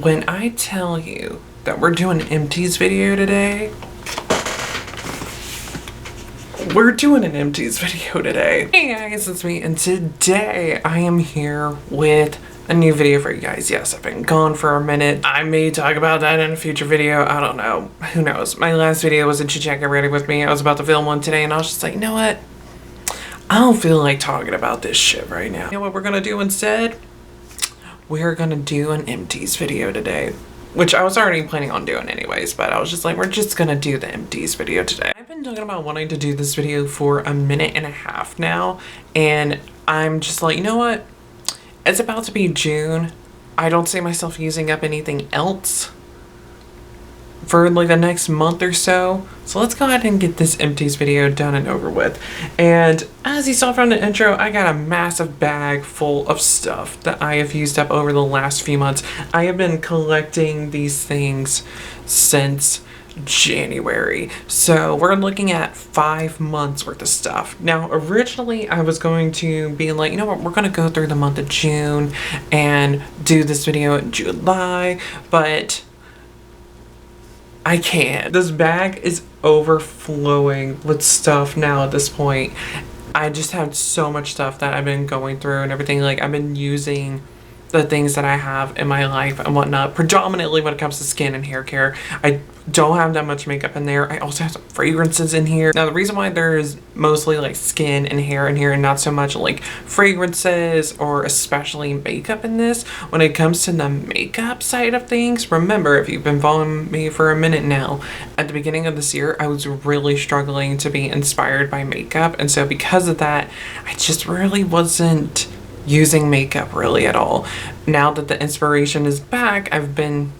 When I tell you that we're doing an Empties video today, we're doing an Empties video today. Hey guys, it's me, and today I am here with a new video for you guys. Yes, I've been gone for a minute. I may talk about that in a future video. I don't know. Who knows? My last video was a chit chat get ready with me. I was about to film one today and I was just like, you know what? I don't feel like talking about this shit right now. You know what we're gonna do instead? We're gonna do an Empties video today, which I was already planning on doing anyways, but I was just like, we're just gonna do the Empties video today. I've been talking about wanting to do this video for a minute and a half now, and I'm just like, you know what? It's about to be June. I don't see myself using up anything else for like the next month or so. So let's go ahead and get this Empties video done and over with. And as you saw from the intro, I got a massive bag full of stuff that I have used up over the last few months. I have been collecting these things since January. So we're looking at 5 months worth of stuff. Now, originally I was going to be like, you know what, we're going to go through the month of June and do this video in July, but I can't. This bag is overflowing with stuff now at this point. I just have so much stuff that I've been going through and everything. Like, I've been using the things that I have in my life and whatnot, predominantly when it comes to skin and hair care. I don't have that much makeup in there. I also have some fragrances in here. Now, the reason why there's mostly like skin and hair in here and not so much like fragrances or especially makeup in this, when it comes to the makeup side of things, remember, if you've been following me for a minute now, at the beginning of this year, I was really struggling to be inspired by makeup. And so because of that, I just really wasn't using makeup really at all. Now that the inspiration is back, I've been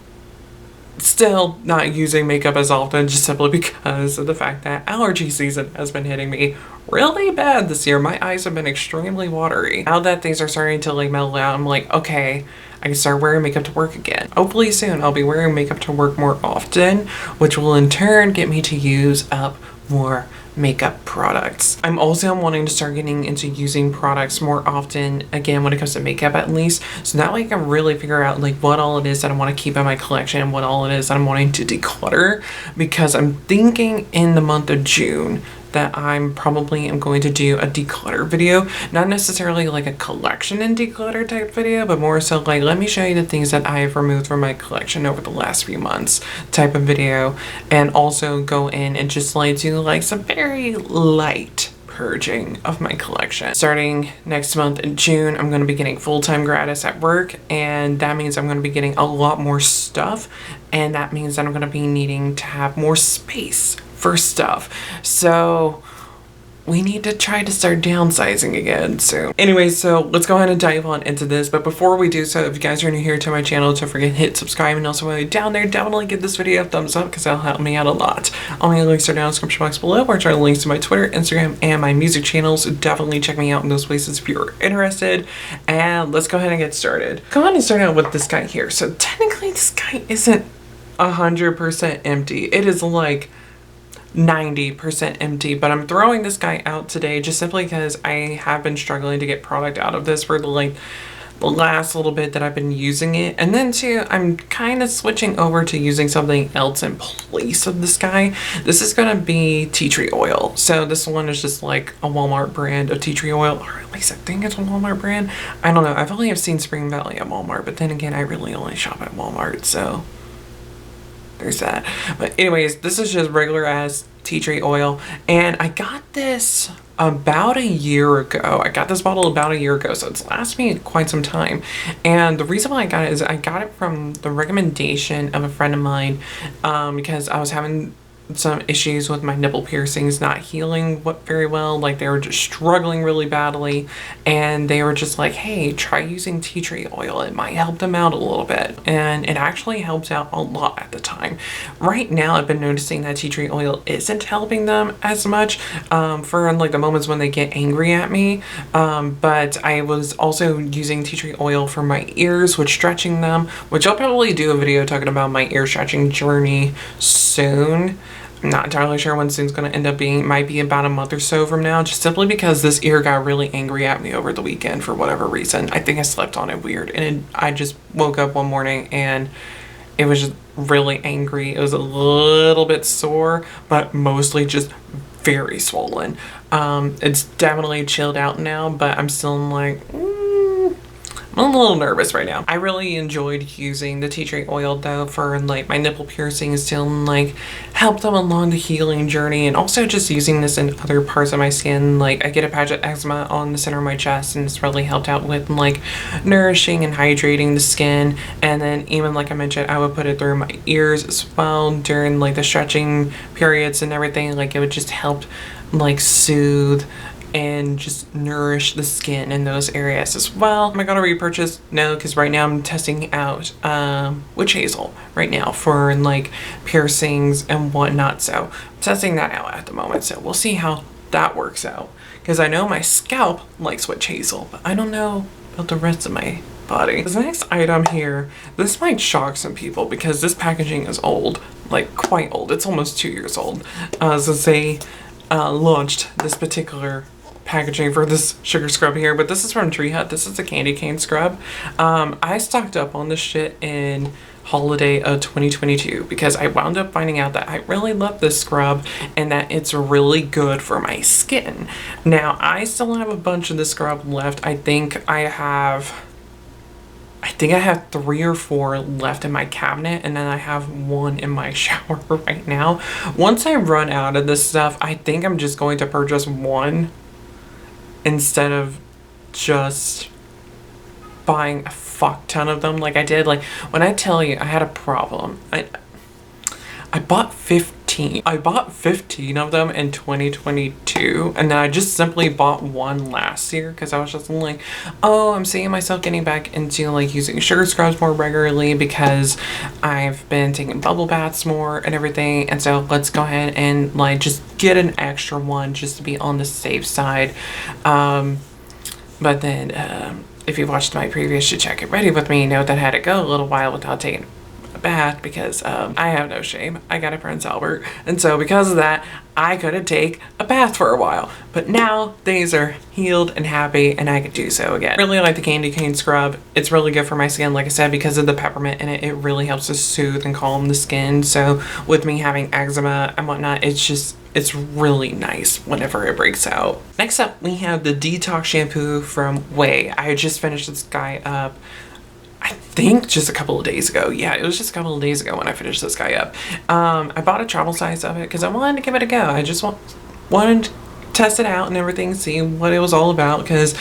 still not using makeup as often, just simply because of the fact that allergy season has been hitting me really bad this year. My eyes have been extremely watery. Now that things are starting to like mellow out, I'm like, okay, I can start wearing makeup to work again. Hopefully soon I'll be wearing makeup to work more often, which will in turn get me to use up more makeup products. I'm also wanting to start getting into using products more often, again, when it comes to makeup at least, so that way I can really figure out like what all it is that I want to keep in my collection and what all it is that I'm wanting to declutter, because I'm thinking in the month of June that I'm probably am going to do a declutter video, not necessarily like a collection and declutter type video, but more so like, let me show you the things that I have removed from my collection over the last few months type of video, and also go in and just like do like some very light purging of my collection. Starting next month in June, I'm going to be getting full-time gratis at work, and that means I'm going to be getting a lot more stuff, and that means that I'm going to be needing to have more space for stuff. So we need to try to start downsizing again soon. Anyway, so let's go ahead and dive on into this. But before we do so, if you guys are new here to my channel, don't forget to hit subscribe, and also while you're down there, definitely give this video a thumbs up because that'll help me out a lot. All my links are down in the description box below, where I links to my Twitter, Instagram, and my music channels. Definitely check me out in those places if you're interested. And let's go ahead and get started. Go ahead and start out with this guy here. So technically this guy isn't 100% empty. It is like 90% empty, but I'm throwing this guy out today just simply because I have been struggling to get product out of this for the last little bit that I've been using it. And then too, I'm kind of switching over to using something else in place of this guy. This is gonna be tea tree oil. So this one is just like a Walmart brand of tea tree oil, or at least I think it's a Walmart brand. I don't know, I've only seen Spring Valley at Walmart, but then again, I really only shop at Walmart, so there's that. But anyways, this is just regular ass tea tree oil, and I got this about a year ago. I got this bottle about a year ago, so it's lasted me quite some time. And the reason why I got it is I got it from the recommendation of a friend of mine, because I was having some issues with my nipple piercings not healing very well. Like, they were just struggling really badly, and they were just like, hey, try using tea tree oil, it might help them out a little bit. And it actually helped out a lot at the time. Right now I've been noticing that tea tree oil isn't helping them as much for like the moments when they get angry at me, but I was also using tea tree oil for my ears with stretching them, which I'll probably do a video talking about my ear stretching journey soon. I'm not entirely sure when soon's going to end up being. It might be about a month or so from now, just simply because this ear got really angry at me over the weekend for whatever reason. I think I slept on it weird, and I just woke up one morning and it was just really angry. It was a little bit sore, but mostly just very swollen. It's definitely chilled out now, but I'm still like, I'm a little nervous right now. I really enjoyed using the tea tree oil though for like my nipple piercings to like help them along the healing journey, and also just using this in other parts of my skin. Like I get a patch of eczema on the center of my chest, and it's really helped out with like nourishing and hydrating the skin. And then even like I mentioned, I would put it through my ears as well during like the stretching periods and everything. Like it would just help like soothe and just nourish the skin in those areas as well. Am I gonna repurchase? No, because right now I'm testing out witch hazel right now for like piercings and whatnot. So I'm testing that out at the moment. So we'll see how that works out. Because I know my scalp likes witch hazel, but I don't know about the rest of my body. This next item here, this might shock some people because this packaging is old, like quite old. It's almost 2 years old. So they launched this particular packaging for this sugar scrub here, but this is from Tree Hut. This is a candy cane scrub. I stocked up on this shit in holiday of 2022 because I wound up finding out that I really love this scrub and that it's really good for my skin. Now I still have a bunch of this scrub left. I think I have 3 or 4 left in my cabinet, and then I have 1 in my shower right now. Once I run out of this stuff, I think I'm just going to purchase 1 instead of just buying a fuck ton of them like I did. Like when I tell you I had a problem, I bought 15. I bought 15 of them in 2022, and then I just simply bought 1 last year because I was just like, oh, I'm seeing myself getting back into like using sugar scrubs more regularly because I've been taking bubble baths more and everything, and so let's go ahead and like just get an extra 1 just to be on the safe side. But then if you watched my previous Should Check It Ready with me, you know that I had to go a little while without taking bath because I have no shame. I got a Prince Albert, and so because of that I couldn't take a bath for a while, but now things are healed and happy and I could do so again. Really like the candy cane scrub. It's really good for my skin, like I said, because of the peppermint in it. It really helps to soothe and calm the skin. So with me having eczema and whatnot, it's really nice whenever it breaks out. Next up we have the detox shampoo from Way. I just finished this guy up I think just a couple of days ago. Yeah, it was just a couple of days ago when I finished this guy up. I bought a travel size of it because I wanted to give it a go. I just wanted to test it out and everything, see what it was all about, because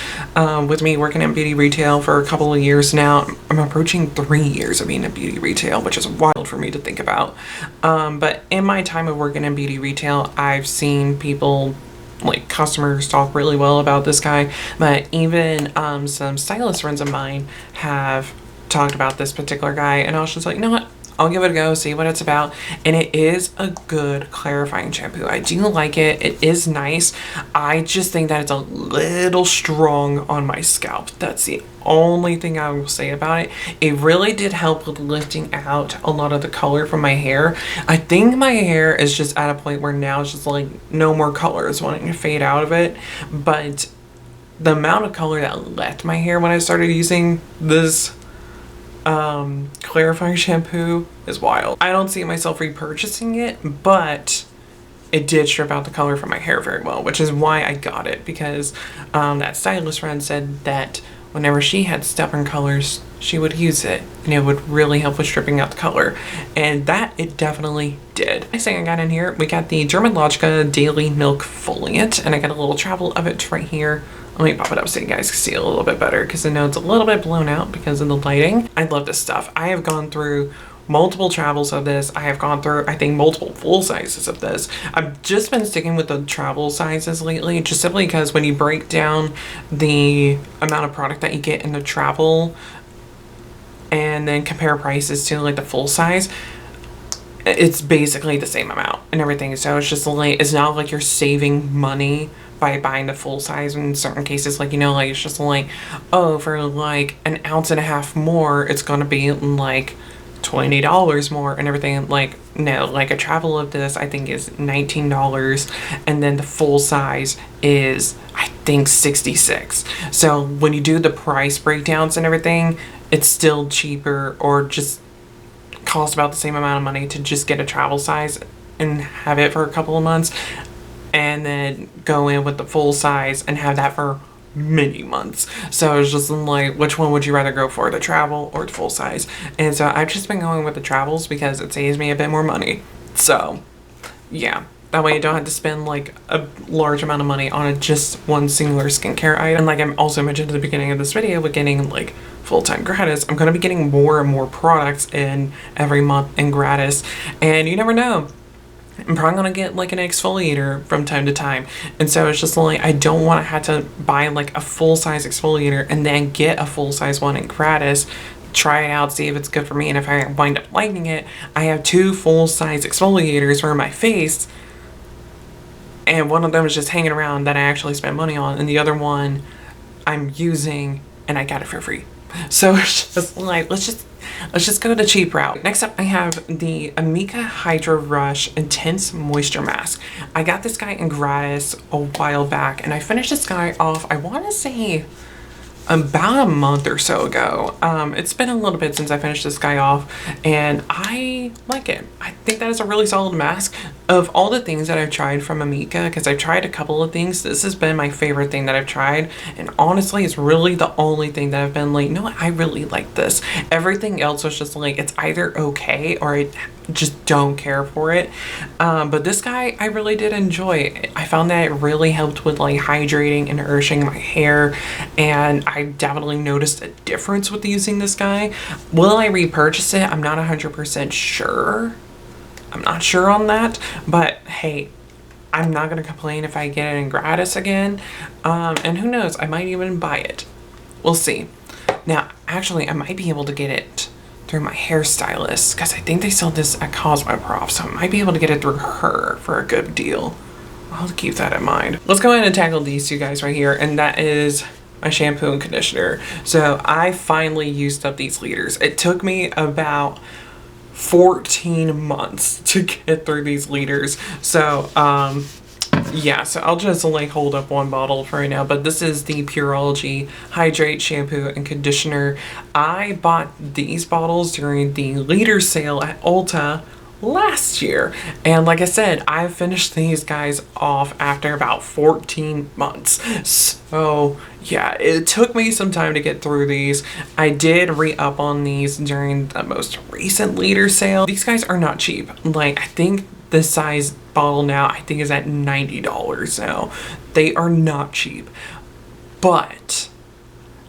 with me working in beauty retail for a couple of years now, I'm approaching 3 years of being in beauty retail, which is wild for me to think about. But in my time of working in beauty retail, I've seen people, like customers, talk really well about this guy, but even some stylist friends of mine have talked about this particular guy, and I was just like, you know what, I'll give it a go, see what it's about. And it is a good clarifying shampoo. I do like it. It is nice. I just think that it's a little strong on my scalp. That's the only thing I will say about it. It really did help with lifting out a lot of the color from my hair. I think my hair is just at a point where now it's just like no more color is wanting to fade out of it. But the amount of color that left my hair when I started using this clarifying shampoo is wild. I don't see myself repurchasing it, but it did strip out the color from my hair very well, which is why I got it, because that stylist friend said that whenever she had stubborn colors, she would use it and it would really help with stripping out the color, and that it definitely did. Next thing I got in here, we got the Dermalogica Daily Milk Foliant, and I got a little travel of it right here. Let me pop it up so you guys can see a little bit better, because I know it's a little bit blown out because of the lighting. I love this stuff. I have gone through multiple travels of this. I have gone through, I think, multiple full sizes of this. I've just been sticking with the travel sizes lately, just simply because when you break down the amount of product that you get in the travel and then compare prices to like the full size, it's basically the same amount and everything. So it's just like, it's not like you're saving money by buying the full size in certain cases. Like, you know, like it's just like, oh, for like 1.5 ounces more, it's gonna be like $20 more and everything. Like, no, like a travel of this I think is $19, and then the full size is I think $66. So when you do the price breakdowns and everything, it's still cheaper, or just cost about the same amount of money to just get a travel size and have it for a couple of months, and then go in with the full size and have that for many months. So it's just like, which one would you rather go for, the travel or the full size? And so I've just been going with the travels because it saves me a bit more money. So yeah, that way you don't have to spend like a large amount of money on just one singular skincare item. And like I also mentioned at the beginning of this video, with getting like full-time gratis, I'm going to be getting more and more products in every month and gratis, and you never know, I'm probably gonna get like an exfoliator from time to time. And so it's just like, I don't want to have to buy like a full-size exfoliator and then get a full-size one in gratis, try it out, see if it's good for me, and if I wind up liking it, I have 2 full-size exfoliators for my face, and one of them is just hanging around that I actually spent money on, and the other one I'm using and I got it for free. So it's just like, let's just go the cheap route. Next up, I have the Amika Hydra Rush Intense Moisture Mask. I got this guy in gratis a while back, and I finished this guy off, I want to say about a month or so ago. It's been a little bit since I finished this guy off, and I like it. I think that is a really solid mask. Of all the things that I've tried from Amika, because I've tried a couple of things, this has been my favorite thing that I've tried, and honestly it's really the only thing that I've been like, no, I really like this. Everything else was just like, it's either okay or I just don't care for it. But this guy I really did enjoy. I found that it really helped with like hydrating and nourishing my hair, and I definitely noticed a difference with using this guy. Will I repurchase it? I'm not 100% sure. I'm not sure on that, but hey, I'm not gonna complain if I get it in gratis again. And who knows, I might even buy it. We'll see. Now, actually, I might be able to get it through my hairstylist, because I think they sell this at Cosmoprof, so I might be able to get it through her for a good deal. I'll have to keep that in mind. Let's go ahead and tackle these 2 guys right here, and that is my shampoo and conditioner. So I finally used up these liters. It took me about 14 months to get through these liters. So yeah, so I'll just like hold up one bottle for right now, but this is the Pureology Hydrate Shampoo and Conditioner. I bought these bottles during the liter sale at Ulta last year, and like I said, I finished these guys off after about 14 months. So yeah, it took me some time to get through these. I did re-up on these during the most recent liter sale. These guys are not cheap. Like, I think this size bottle now I think is at $90 now. They are not cheap, but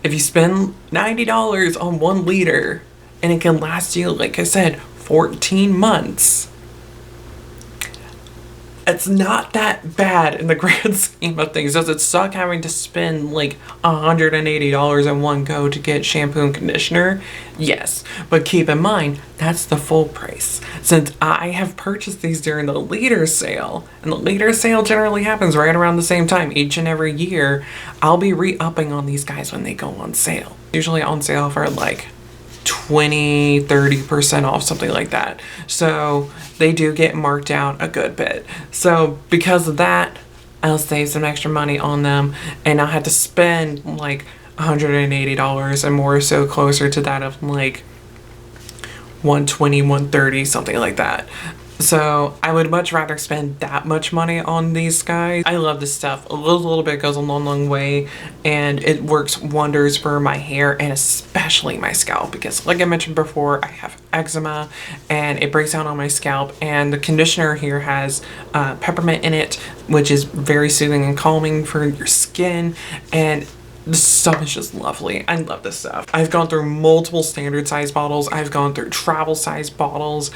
if you spend $90 on 1 liter and it can last you, like I said, 14 months, it's not that bad in the grand scheme of things. Does it suck having to spend like $180 in one go to get shampoo and conditioner? Yes, but keep in mind, that's the full price. Since I have purchased these during the liter sale, and the liter sale generally happens right around the same time each and every year, I'll be re-upping on these guys when they go on sale. Usually on sale for like 20-30% off, something like that. So they do get marked down a good bit. So because of that, I'll save some extra money on them, and I'll have to spend like $180 and more, so closer to that of like $120, $130, something like that. So I would much rather spend that much money on these guys. I love this stuff. A little bit goes a long way, and it works wonders for my hair and especially my scalp, because like I mentioned before, I have eczema and it breaks out on my scalp, and the conditioner here has peppermint in it, which is very soothing and calming for your skin, and this stuff is just lovely. I love this stuff. I've gone through multiple standard size bottles. I've gone through travel size bottles,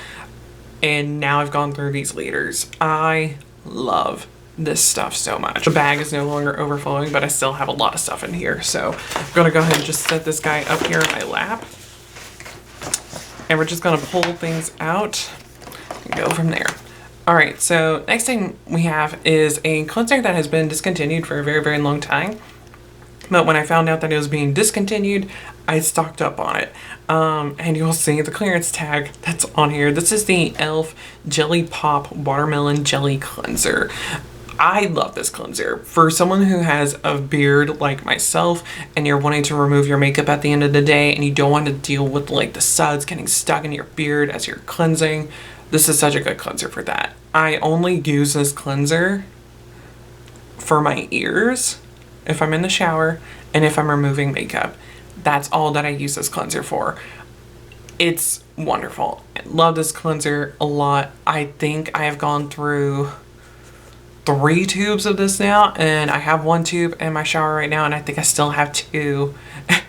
and now I've gone through these liters. I love this stuff so much. The bag is no longer overflowing, but I still have a lot of stuff in here. So I'm gonna go ahead and just set this guy up here in my lap, and we're just gonna pull things out and go from there. All right, so next thing we have is a cleanser that has been discontinued for a very long time. But when I found out that it was being discontinued, I stocked up on it. And you'll see the clearance tag that's on here. This is the e.l.f. Jelly Pop Watermelon Jelly Cleanser. I love this cleanser. For someone who has a beard like myself and you're wanting to remove your makeup at the end of the day and you don't want to deal with like the suds getting stuck in your beard as you're cleansing, this is such a good cleanser for that. I only use this cleanser for my ears if I'm in the shower and if I'm removing makeup. That's all that I use this cleanser for. It's wonderful. I love this cleanser a lot. I think I have gone through 3 tubes of this now, and I have 1 tube in my shower right now, and I think I still have 2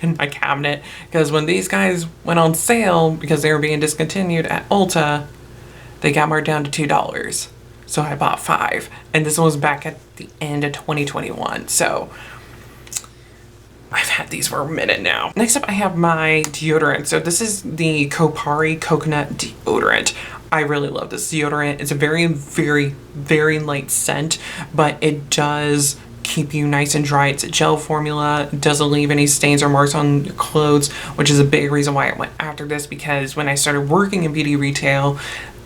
in my cabinet, because when these guys went on sale because they were being discontinued at Ulta, they got marked down to $2. So I bought 5, and this was back at the end of 2021. So I've had these for a minute now. Next up, I have my deodorant. So this is the Kopari Coconut Deodorant. I really love this deodorant. It's a very, very, very light scent, but it does keep you nice and dry. It's a gel formula. It doesn't leave any stains or marks on your clothes, which is a big reason why I went after this, because when I started working in beauty retail,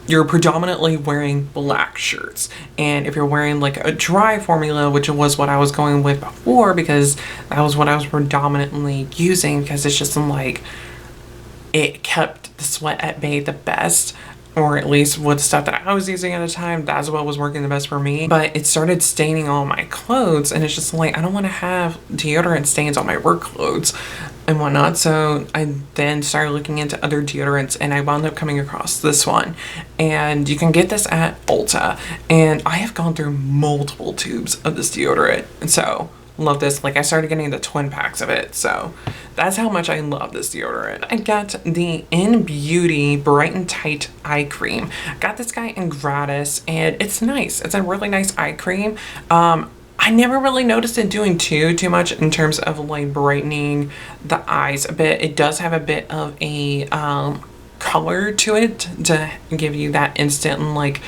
you're predominantly wearing black shirts. And if you're wearing like a dry formula, which was what I was going with before, because that was what I was predominantly using, because it's just like, it kept the sweat at bay the best, or at least with the stuff that I was using at the time, that's what was working the best for me. But it started staining all my clothes, and it's just like, I don't want to have deodorant stains on my work clothes and whatnot. So I then started looking into other deodorants, and I wound up coming across this one. And you can get this at Ulta, and I have gone through multiple tubes of this deodorant, and so love this. Like, I started getting the twin packs of it, so that's how much I love this deodorant. I got the In Beauty Bright and Tight eye cream. Got this guy in gratis, and it's nice. It's a really nice eye cream. I never really noticed it doing too much in terms of like brightening the eyes a bit. It does have a bit of a color to it to give you that instant like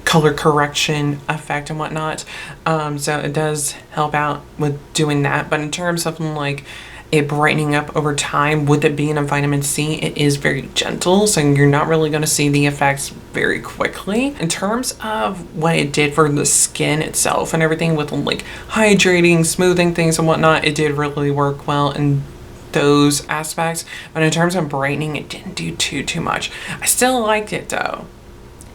color correction effect and whatnot. So it does help out with doing that. But in terms of like it brightening up over time, with it being a vitamin C, it is very gentle, so you're not really going to see the effects very quickly. In terms of what it did for the skin itself and everything with like hydrating, smoothing things and whatnot, it did really work well in those aspects. But in terms of brightening, it didn't do too much. I still liked it though,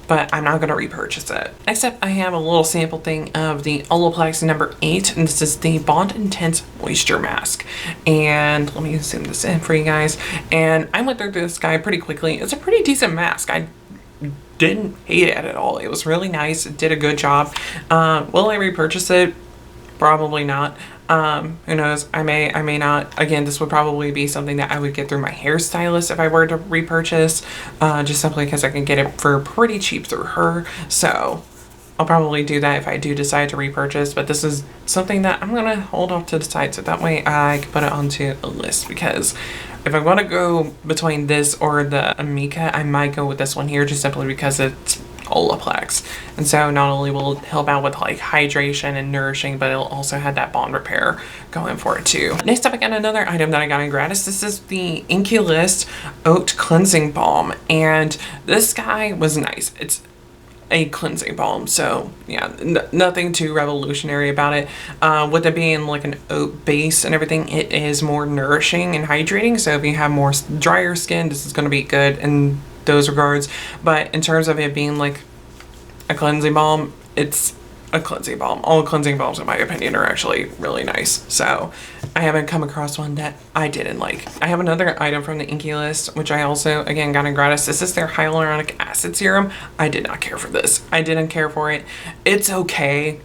but I'm not going to repurchase it. Next up, I have a little sample thing of the Olaplex number 8, and this is the Bond Intense Moisture Mask. And let me zoom this in for you guys. And I went through this guy pretty quickly. It's a pretty decent mask. I didn't hate it at all. It was really nice. It did a good job. Will I repurchase it? Probably not. Who knows? I may not. Again, this would probably be something that I would get through my hairstylist if I were to repurchase, just simply because I can get it for pretty cheap through her. So I'll probably do that if I do decide to repurchase, but this is something that I'm gonna hold off to the side, so that way I can put it onto a list, because if I want to go between this or the Amika, I might go with this one here, just simply because it's Olaplex. And so not only will it help out with like hydration and nourishing, but it'll also have that bond repair going for it too. Next up, I got another item that I got in gratis. This is the Inkey List Oat Cleansing Balm, and this guy was nice. It's a cleansing balm, so yeah, nothing too revolutionary about it. With it being like an oat base and everything, it is more nourishing and hydrating, so if you have more drier skin, this is going to be good in those regards. But in terms of it being like a cleansing balm, it's a cleansing balm. All cleansing balms in my opinion are actually really nice, so I haven't come across one that I didn't like. I have another item from the Inkey List, which I also again got in gratis. This is their hyaluronic acid serum. I did not care for this. I didn't care for it. It's okay.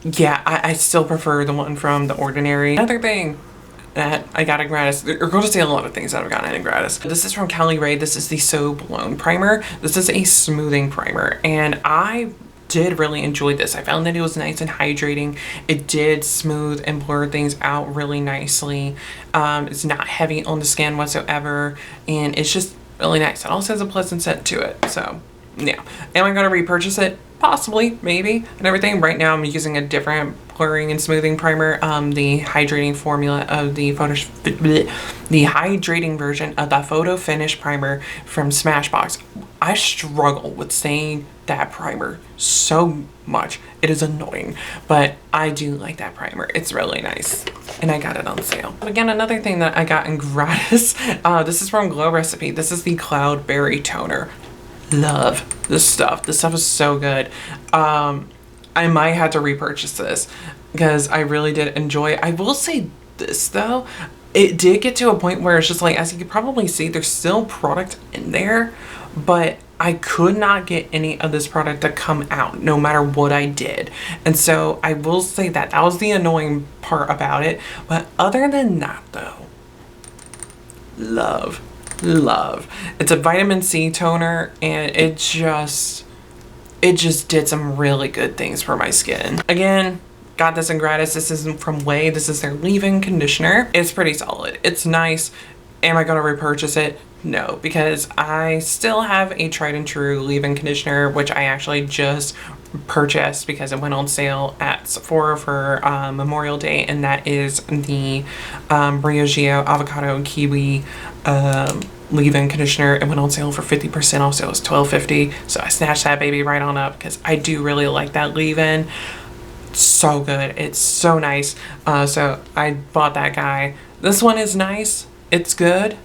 Yeah, I still prefer the one from The Ordinary. Another thing that I got in gratis, or going to say a lot of things that I've gotten in gratis. This is from Cali Ray. This is the So Blown Primer. This is a smoothing primer, and I did really enjoy this. I found that it was nice and hydrating. It did smooth and blur things out really nicely. It's not heavy on the skin whatsoever, and it's just really nice. It also has a pleasant scent to it, so yeah. Am I going to repurchase it? Possibly, maybe, and everything. Right now I'm using a different blurring and smoothing primer, the hydrating formula of the hydrating version of the Photo Finish primer from Smashbox. I struggle with saying that primer so much. It is annoying, but I do like that primer. It's really nice, and I got it on sale. But again, another thing that I got in gratis, this is from Glow Recipe. This is the Cloudberry Toner. Love this stuff. This stuff is so good. I might have to repurchase this because I really did enjoy it. I will say this though, it did get to a point where it's just like, as you could probably see, there's still product in there, but I could not get any of this product to come out no matter what I did. And so I will say that that was the annoying part about it. But other than that though, love. It's a vitamin C toner, and it just did some really good things for my skin. Again, got this in gratis. This isn't from Way. This is their leave-in conditioner. It's pretty solid. It's nice. Am I gonna repurchase it? No, because I still have a tried and true leave-in conditioner, which I actually just purchased because it went on sale at Sephora for Memorial Day, and that is the Briogeo Avocado and Kiwi leave-in conditioner. It went on sale for 50% off, so it was $12.50. So I snatched that baby right on up because I do really like that leave-in. So good. It's so nice. So I bought that guy. This one is nice. It's good,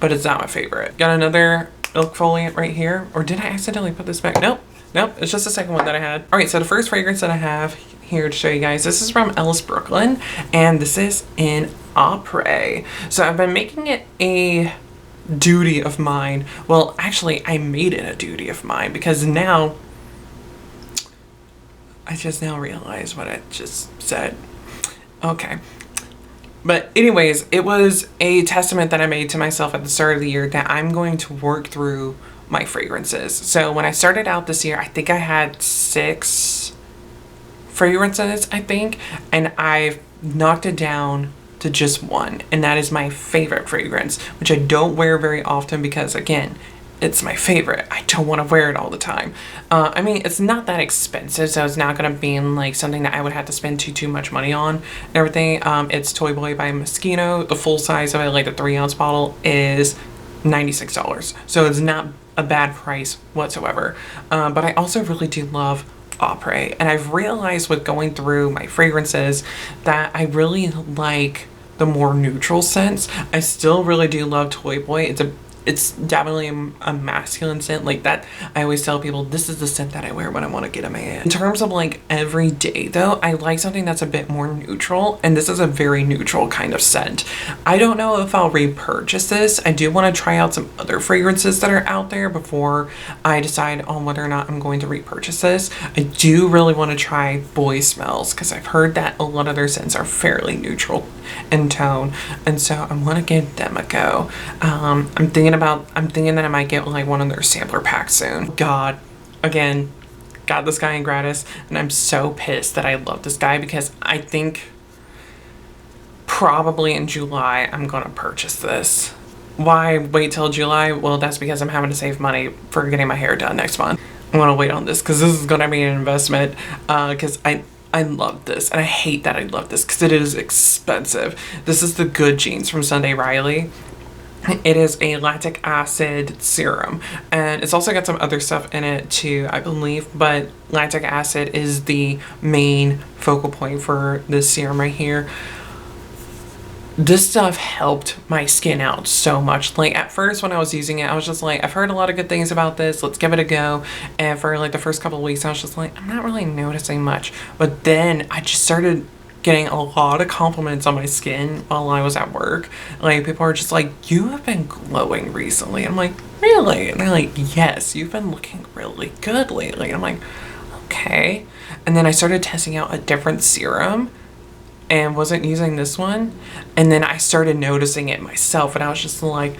but it's not my favorite. Got another milk foliant right here. Or did I accidentally put this back? Nope. It's just the second one that I had. All right, so the first fragrance that I have here to show you guys, this is from Ellis Brooklyn, and this is in Après. So I've been making it a duty of mine. Well, actually, I made it a duty of mine because now I just now realized what I just said. Okay. But anyways, it was a testament that I made to myself at the start of the year that I'm going to work through my fragrances. So when I started out this year, I think I had 6 fragrances, I think, and I've knocked it down to just 1, and that is my favorite fragrance, which I don't wear very often because, again, it's my favorite. I don't want to wear it all the time. I mean, it's not that expensive, so it's not going to be like something that I would have to spend too much money on and everything. It's Toy Boy by Moschino. The full size of it, like the 3-ounce bottle, is $96. So it's not a bad price whatsoever. But I also really do love Après, and I've realized with going through my fragrances that I really like the more neutral scents. I still really do love Toy Boy. It's definitely a masculine scent like that. I always tell people this is the scent that I wear when I want to get a man. In terms of like every day though, I like something that's a bit more neutral, and this is a very neutral kind of scent. I don't know if I'll repurchase this. I do want to try out some other fragrances that are out there before I decide on whether or not I'm going to repurchase this. I do really want to try Boy Smells because I've heard that a lot of their scents are fairly neutral in tone, and so I want to give them a go. I'm thinking that I might get like one of their sampler packs soon. God, again, got this guy in gratis, and I'm so pissed that I love this guy because I think probably in July I'm gonna purchase this. Why wait till July? Well, that's because I'm having to save money for getting my hair done next month. I want to wait on this because this is gonna be an investment, because I love this, and I hate that I love this because it is expensive. This is the Good Genes from Sunday Riley. It is a lactic acid serum, and it's also got some other stuff in it too, I believe, but lactic acid is the main focal point for this serum right here. This stuff helped my skin out so much. Like at first when I was using it, I was just like, I've heard a lot of good things about this, let's give it a go. And for like the first couple of weeks, I was just like, I'm not really noticing much. But then I just started getting a lot of compliments on my skin while I was at work. Like people are just like, you have been glowing recently. I'm like, really? And they're like, yes, you've been looking really good lately. I'm like, okay. And then I started testing out a different serum and wasn't using this one, and then I started noticing it myself, and I was just like,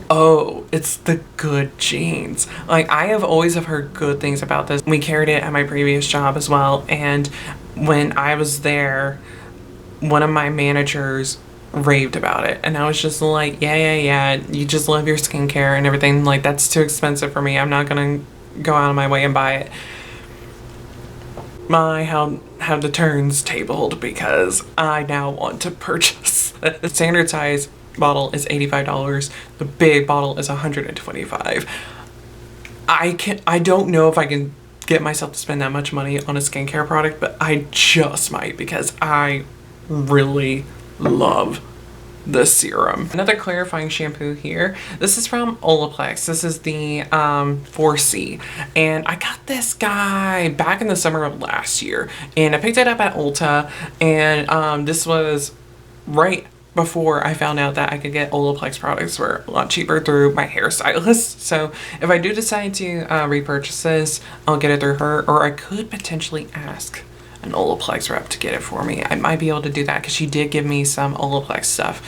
oh, it's the Good Genes. Like I have always heard good things about this. We carried it at my previous job as well, and when I was there, one of my managers raved about it, and I was just like, yeah, you just love your skincare and everything. Like that's too expensive for me. I'm not gonna go out of my way and buy it. my how the turns tabled because I now want to purchase. The standard size bottle is $85. The big bottle is $125. I don't know if I can get myself to spend that much money on a skincare product, but I just might because I really love the serum. Another clarifying shampoo here. This is from Olaplex. This is the 4C. And I got this guy back in the summer of last year. And I picked it up at Ulta. And this was right before I found out that I could get Olaplex products for a lot cheaper through my hairstylist. So if I do decide to repurchase this, I'll get it through her. Or I could potentially ask an Olaplex rep to get it for me. I might be able to do that because she did give me some Olaplex stuff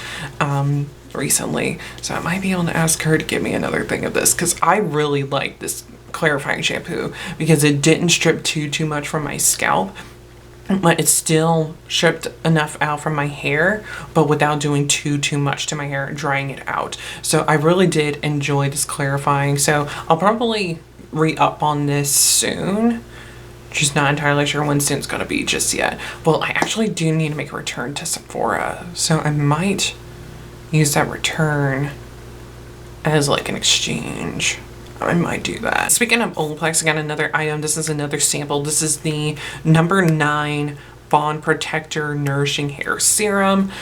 recently. So I might be able to ask her to give me another thing of this because I really like this clarifying shampoo because it didn't strip too much from my scalp, but it still stripped enough out from my hair, but without doing too much to my hair and drying it out. So I really did enjoy this clarifying. So I'll probably re-up on this soon. Just not entirely sure when soon's gonna be just yet. Well, I actually do need to make a return to Sephora, so I might use that return as like an exchange. I might do that. Speaking of Olaplex, I got another item. This is another sample. This is the number 9 Bond Protector Nourishing Hair Serum.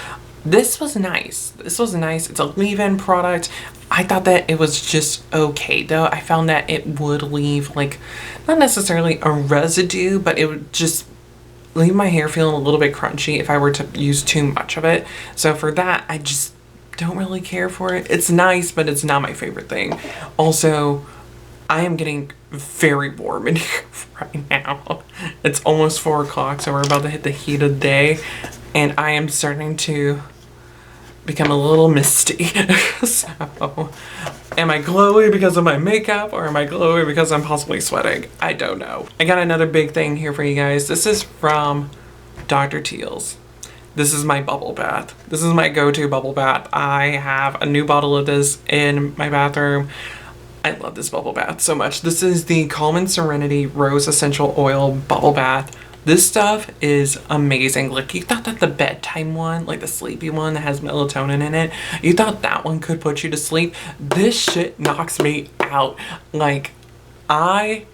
This was nice. This was nice. It's a leave-in product. I thought that it was just okay though. I found that it would leave like, not necessarily a residue, but it would just leave my hair feeling a little bit crunchy if I were to use too much of it. So for that, I just don't really care for it. It's nice, but it's not my favorite thing. Also, I am getting very warm in here right now. It's almost 4 o'clock, so we're about to hit the heat of the day, and I am starting to become a little misty. So, am I glowy because of my makeup or am I glowy because I'm possibly sweating? I don't know. I got another big thing here for you guys. This is from Dr. Teal's. This is my bubble bath. This is my go-to bubble bath. I have a new bottle of this in my bathroom. I love this bubble bath so much. This is the Calm and Serenity Rose Essential Oil Bubble Bath. This stuff is amazing. Like, you thought that the bedtime one, like the sleepy one that has melatonin in it, you thought that one could put you to sleep. This shit knocks me out. Like, I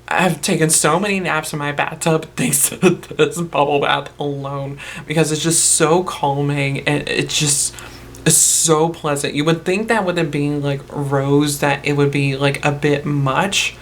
have taken so many naps in my bathtub thanks to this bubble bath alone because it's just so calming and it's just is so pleasant. You would think that with it being like rose that it would be like a bit much,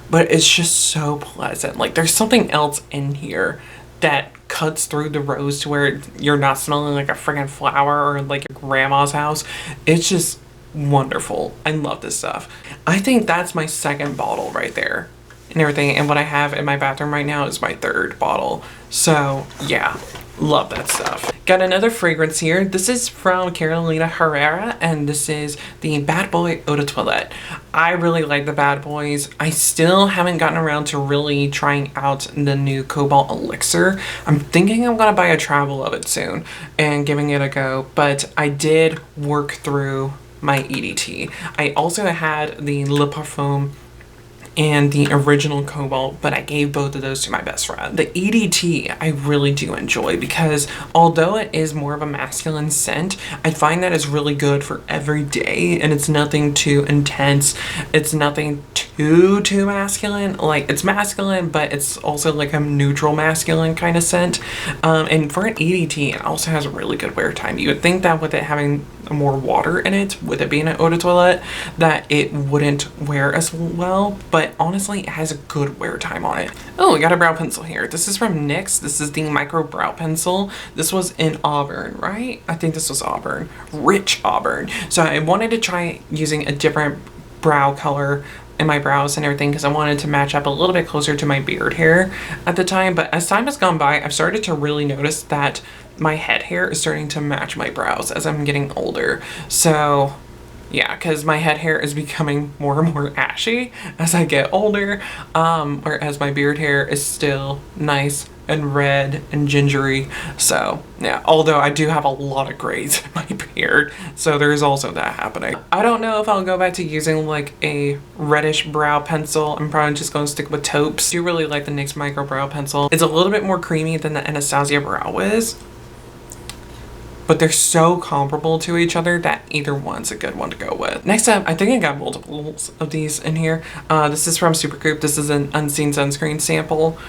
but it's just so pleasant. Like, there's something else in here that cuts through the rose to where you're not smelling like a friggin' flower or like your grandma's house. It's just wonderful. I love this stuff. I think that's my second bottle right there and everything. And what I have in my bathroom right now is my 3rd bottle. So yeah, love that stuff. Got another fragrance here. This is from Carolina Herrera, and this is the Bad Boy Eau de Toilette. I really like the Bad Boys. I still haven't gotten around to really trying out the new Cobalt Elixir. I'm thinking I'm gonna buy a travel of it soon and giving it a go, but I did work through my EDT. I also had the Le Parfum and the original Cobalt, but I gave both of those to my best friend. The EDT I really do enjoy because although it is more of a masculine scent, I find that it's really good for every day and it's nothing too intense. It's nothing too masculine. Like, it's masculine, but it's also like a neutral masculine kind of scent. And for an EDT, it also has a really good wear time. You would think that with it having more water in it, with it being an eau de toilette, that it wouldn't wear as well, but honestly, it has a good wear time on it. Oh, we got a brow pencil here. This is from NYX. This is the Micro Brow Pencil. This was in Auburn, right? I think this was Auburn. Rich Auburn. So I wanted to try using a different brow color in my brows and everything because I wanted to match up a little bit closer to my beard hair at the time, but as time has gone by, I've started to really notice that my head hair is starting to match my brows as I'm getting older. So yeah, because my head hair is becoming more and more ashy as I get older, whereas my beard hair is still nice and red and gingery. So yeah, although I do have a lot of grays in my beard, so there's also that happening. I don't know if I'll go back to using like a reddish brow pencil. I'm probably just going to stick with taupes. I do really like the NYX Micro Brow Pencil. It's a little bit more creamy than the Anastasia Brow Wiz, but they're so comparable to each other that either one's a good one to go with. Next up, I think I got multiples of these in here. This is from Supergoop. This is an Unseen Sunscreen sample.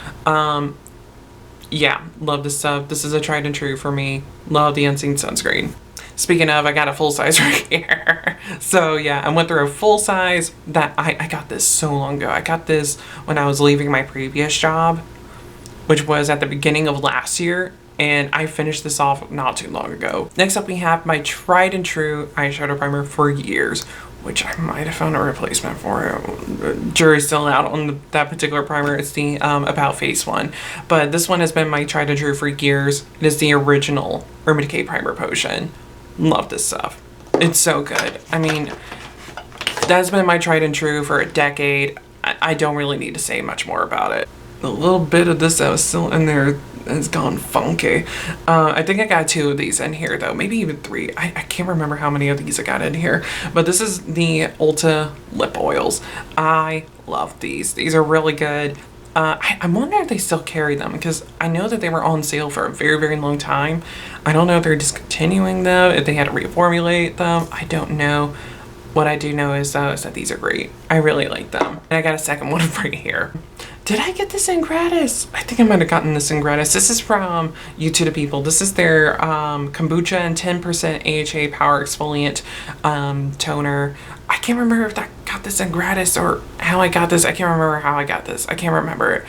Yeah, love this stuff. This is a tried and true for me. Love the Unseen Sunscreen. Speaking of, I got a full size right here. So yeah, I went through a full size that I got this so long ago. I got this when I was leaving my previous job, which was at the beginning of last year. And I finished this off not too long ago. Next up, we have my tried and true eyeshadow primer for years, which I might have found a replacement for. Jury's still out on that particular primer. It's the About Face one. But this one has been my tried and true for years. It is the original Urban Decay Primer Potion. Love this stuff. It's so good. I mean, that's been my tried and true for a decade. I don't really need to say much more about it. A little bit of this that was still in there has gone funky. I think I got 2 of these in here though, maybe even 3. I can't remember how many of these I got in here, but this is the Ulta lip oils. I love these. These are really good. I wonder if they still carry them, because I know that they were on sale for a very, very long time. I don't know if they're discontinuing them, if they had to reformulate them. I don't know. What I do know is though is that these are great. I really like them. And I got a second one right here. Did I get this in gratis? I think I might have gotten this in gratis. This is from You To The People. This is their kombucha and 10% AHA Power Exfoliant toner. I can't remember if I got this in gratis or how I got this. I can't remember how I got this. I can't remember it.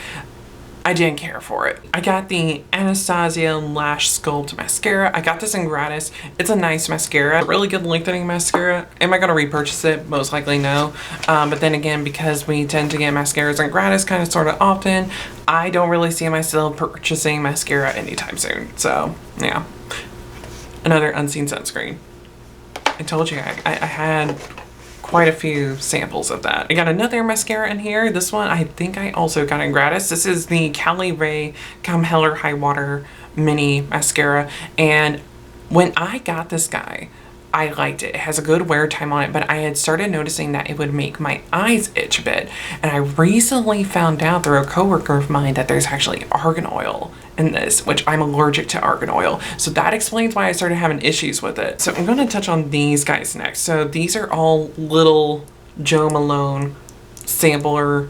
I didn't care for it. I got the Anastasia Lash Sculpt Mascara. I got this in gratis. It's a nice mascara, really good lengthening mascara. Am I gonna repurchase it? Most likely no. But then again, because we tend to get mascaras in gratis kind of sort of often, I don't really see myself purchasing mascara anytime soon. So yeah, another Unseen Sunscreen. I told you I had quite a few samples of that. I got another mascara in here. This one I think I also got in gratis. This is the Cali Ray Come Hell or High Water Mini Mascara. And when I got this guy, I liked it. It has a good wear time on it, but I had started noticing that it would make my eyes itch a bit. And I recently found out through a coworker of mine that there's actually argan oil in this, which I'm allergic to argan oil. So that explains why I started having issues with it. So I'm going to touch on these guys next. So these are all little Jo Malone sampler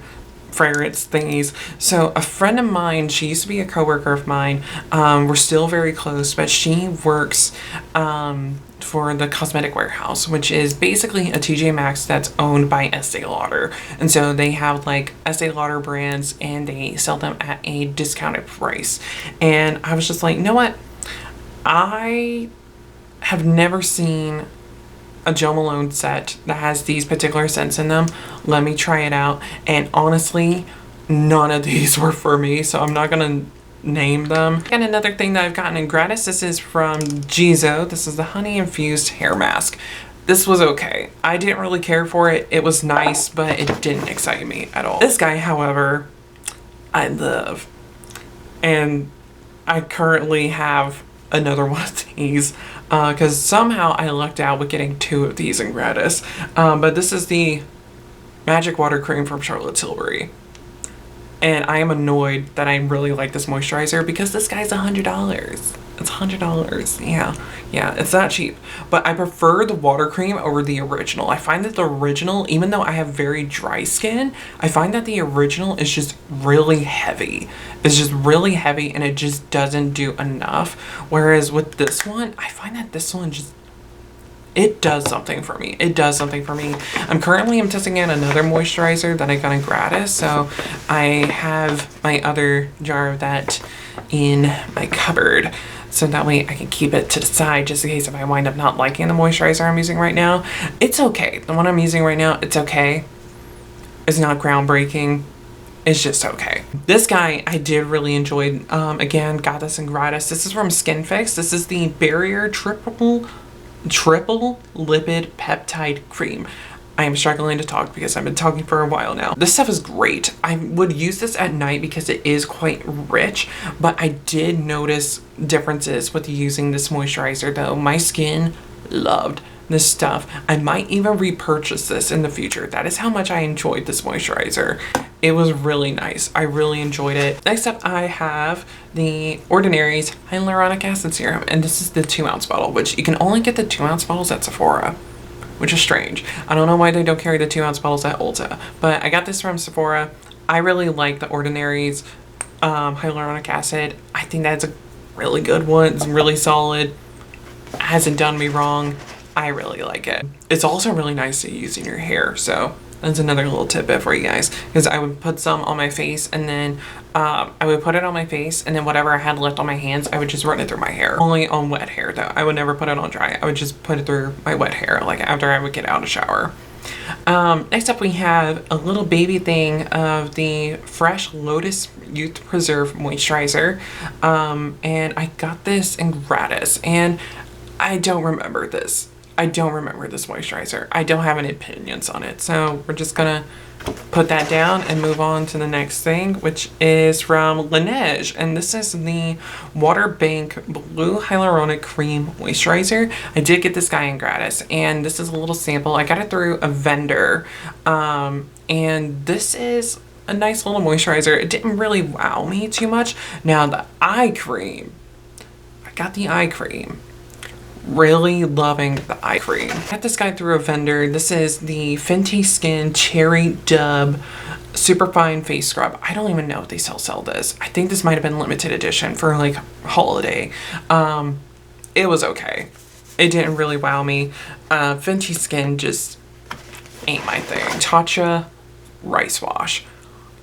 fragrance thingies. So a friend of mine, she used to be a coworker of mine. We're still very close, but she works for the Cosmetic Warehouse, which is basically a TJ Maxx that's owned by Estee Lauder. And so they have like Estee Lauder brands and they sell them at a discounted price. And I was just like, you know what? I have never seen a Jo Malone set that has these particular scents in them. Let me try it out. And honestly, none of these were for me, so I'm not gonna name them. And another thing that I've gotten in gratis, this is from Jizo. This is the honey infused hair mask. This was okay. I didn't really care for it. It was nice, but it didn't excite me at all. This guy, however, I love. And I currently have another one of these because somehow I lucked out with getting 2 of these in gratis. But this is the Magic Water Cream from Charlotte Tilbury. And I am annoyed that I really like this moisturizer because this guy's $100. It's $100. Yeah, it's not cheap. But I prefer the water cream over the original. I find that the original, even though I have very dry skin, I find that the original is just really heavy. It's just really heavy and it just doesn't do enough. Whereas with this one, I find that this one just, it does something for me. It does something for me. I'm testing out another moisturizer that I got in gratis. So I have my other jar of that in my cupboard. So that way I can keep it to the side just in case if I wind up not liking the moisturizer I'm using right now. It's okay. The one I'm using right now, it's okay. It's not groundbreaking. It's just okay. This guy I did really enjoy. Again, got this in gratis. This is from Skin Fix. This is the Barrier Triple Lipid Peptide Cream. I am struggling to talk because I've been talking for a while now. This stuff is great. I would use this at night because it is quite rich, but I did notice differences with using this moisturizer though. My skin loved this stuff. I might even repurchase this in the future. That is how much I enjoyed this moisturizer. It was really nice. I really enjoyed it. Next up, I have the Ordinary's Hyaluronic Acid Serum, and this is the 2-ounce bottle, which you can only get the 2-ounce bottles at Sephora, which is strange. I don't know why they don't carry the 2-ounce bottles at Ulta, but I got this from Sephora. I really like the Ordinary's hyaluronic acid. I think that's a really good one. It's really solid. Hasn't done me wrong. I really like it. It's also really nice to use in your hair, so that's another little tidbit for you guys, because I would put some on my face and then I would put it on my face, and then whatever I had left on my hands, I would just run it through my hair. Only on wet hair though. I would never put it on dry. I would just put it through my wet hair, like after I would get out of the shower. Next up we have a little baby thing of the Fresh Lotus Youth Preserve Moisturizer. And I got this in gratis, and I don't remember this. I don't remember this moisturizer. I don't have any opinions on it. So we're just gonna put that down and move on to the next thing, which is from Laneige. And this is the Water Bank Blue Hyaluronic Cream Moisturizer. I did get this guy in gratis, and this is a little sample. I got it through a vendor. And this is a nice little moisturizer. It didn't really wow me too much. Now the eye cream, I got the eye cream. Really loving the eye cream. I got this guy through a vendor. This is the Fenty Skin Cherry Dub Superfine Face Scrub. I don't even know if they still sell this. I think this might have been limited edition for like holiday. It was okay. It didn't really wow me. Fenty Skin just ain't my thing. Tatcha Rice Wash.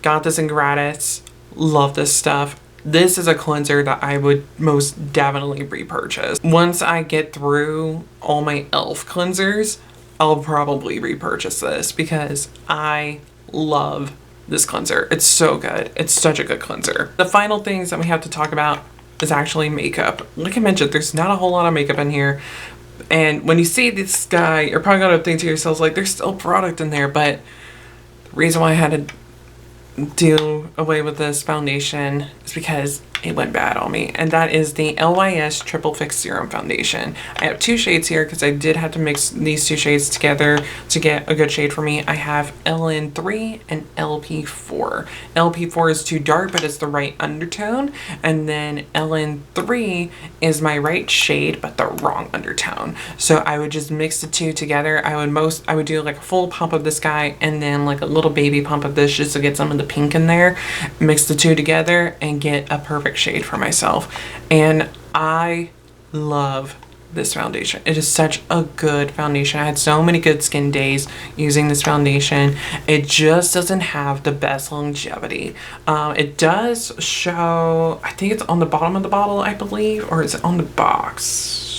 Got this in gratis. Love this stuff. This is a cleanser that I would most definitely repurchase. Once I get through all my e.l.f. cleansers, I'll probably repurchase this because I love this cleanser. It's so good. It's such a good cleanser. The final things that we have to talk about is actually makeup. Like I mentioned, there's not a whole lot of makeup in here. And when you see this guy, you're probably gonna think to yourselves like, there's still product in there, but the reason why I had to do away with this foundation is because it went bad on me, and that is the LYS Triple Fix Serum Foundation. I have 2 shades here because I did have to mix these 2 shades together to get a good shade for me. I have LN3 and LP4. LP4 is too dark, but it's the right undertone, and then LN3 is my right shade but the wrong undertone. So I would just mix the 2 together. I would do like a full pump of this guy and then like a little baby pump of this just to get some of the pink in there. Mix the 2 together and get a perfect shade for myself. And I love this foundation. It is such a good foundation. I had so many good skin days using this foundation. It just doesn't have the best longevity. It does show, I think it's on the bottom of the bottle, I believe, or is it on the box?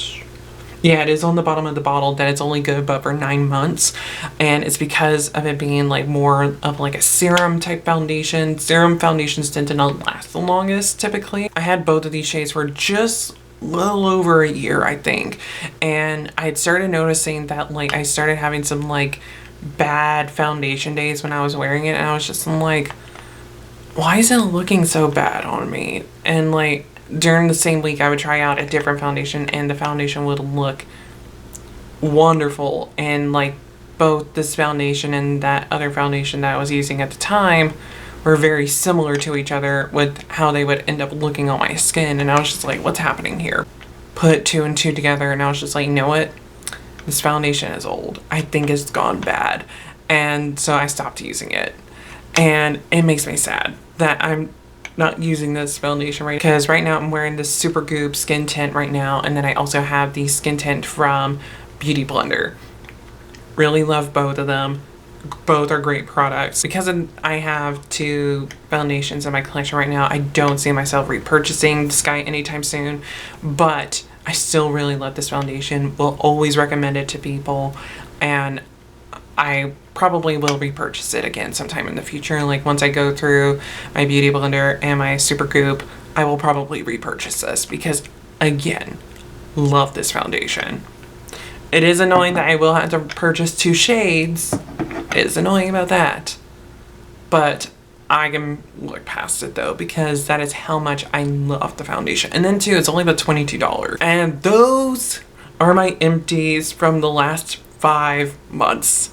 Yeah, it is on the bottom of the bottle that it's only good but for 9 months, and it's because of it being like more of like a serum type foundation. Serum foundations tend to not last the longest typically. I had both of these shades for just a little over a year, I think, and I had started noticing that like I started having some like bad foundation days when I was wearing it, and I was just like, why is it looking so bad on me? And like during the same week I would try out a different foundation and the foundation would look wonderful, and like both this foundation and that other foundation that I was using at the time were very similar to each other with how they would end up looking on my skin, and I was just like, what's happening here? Put 2 and 2 together and I was just like, you know what? This foundation is old. I think it's gone bad. And so I stopped using it. And it makes me sad that I'm not using this foundation right, because right now I'm wearing this Super Goop skin tint right now, and then I also have the skin tint from Beauty Blender. Really love both of them. Both are great products. Because I have 2 foundations in my collection right now, I don't see myself repurchasing this guy anytime soon, but I still really love this foundation. Will always recommend it to people, and I probably will repurchase it again sometime in the future. Like once I go through my Beauty Blender and my Super Goop, I will probably repurchase this because, again, love this foundation. It is annoying that I will have to purchase 2 shades. It is annoying about that. But I can look past it though, because that is how much I love the foundation. And then too, it's only about $22. And those are my empties from the last 5 months.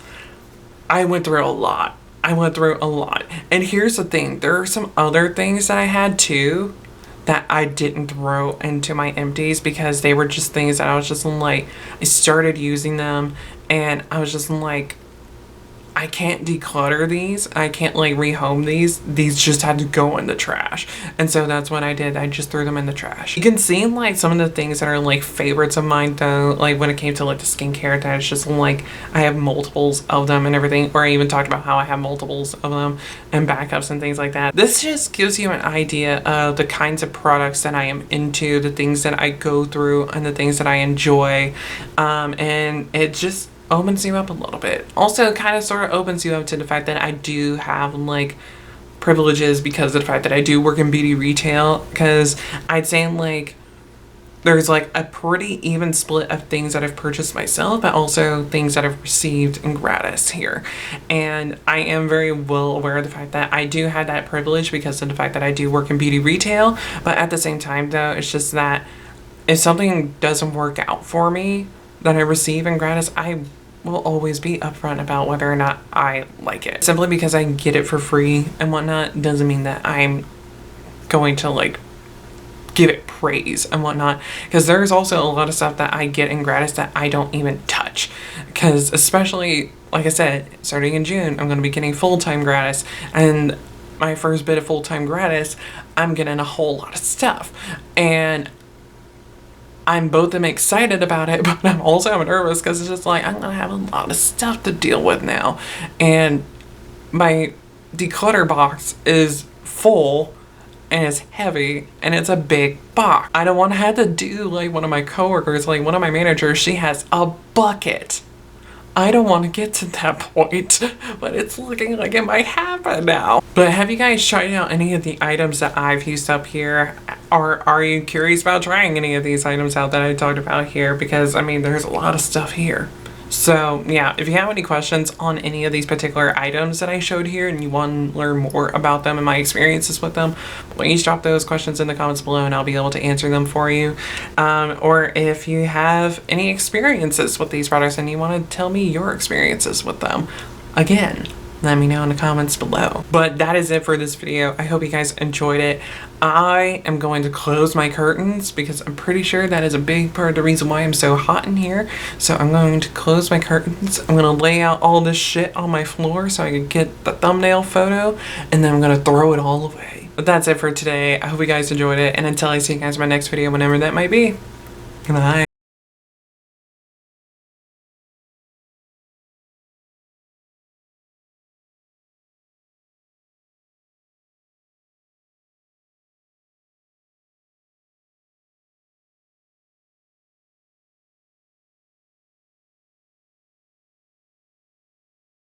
I went through a lot. And here's the thing, there are some other things that I had too that I didn't throw into my empties because they were just things that I was just like, I started using them and I was just like, I can't declutter these. I can't like rehome these. These just had to go in the trash. And so that's what I did. I just threw them in the trash. You can see like some of the things that are like favorites of mine though, like when it came to like the skincare, that it's just like I have multiples of them and everything, or I even talked about how I have multiples of them and backups and things like that. This just gives you an idea of the kinds of products that I am into, the things that I go through and the things that I enjoy. And it just opens you up a little bit. Also kind of sort of opens you up to the fact that I do have like privileges because of the fact that I do work in beauty retail, because I'd say like there's like a pretty even split of things that I've purchased myself, but also things that I've received in gratis here. And I am very well aware of the fact that I do have that privilege because of the fact that I do work in beauty retail. But at the same time though, it's just that if something doesn't work out for me that I receive in gratis, I will always be upfront about whether or not I like it. Simply because I get it for free and whatnot doesn't mean that I'm going to like give it praise and whatnot, because there's also a lot of stuff that I get in gratis that I don't even touch, because especially like I said, starting in June I'm going to be getting full-time gratis, and my first bit of full-time gratis I'm getting a whole lot of stuff, and I'm both excited about it, but I'm also nervous because it's just like I'm gonna have a lot of stuff to deal with now, and my declutter box is full and it's heavy and it's a big box. I don't want to have to do like one of my coworkers, like one of my managers, she has a bucket. I don't want to get to that point, but it's looking like it might happen now. But have you guys tried out any of the items that I've used up here? Or are you curious about trying any of these items out that I talked about here? Because I mean, there's a lot of stuff here. So yeah, if you have any questions on any of these particular items that I showed here and you want to learn more about them and my experiences with them, please drop those questions in the comments below and I'll be able to answer them for you. Or if you have any experiences with these products and you want to tell me your experiences with them, again, let me know in the comments below. But that is it for this video. I hope you guys enjoyed it. I am going to close my curtains because I'm pretty sure that is a big part of the reason why I'm so hot in here. So I'm going to close my curtains. I'm going to lay out all this shit on my floor so I can get the thumbnail photo, and then I'm going to throw it all away. But that's it for today. I hope you guys enjoyed it, and until I see you guys in my next video, whenever that might be, goodbye.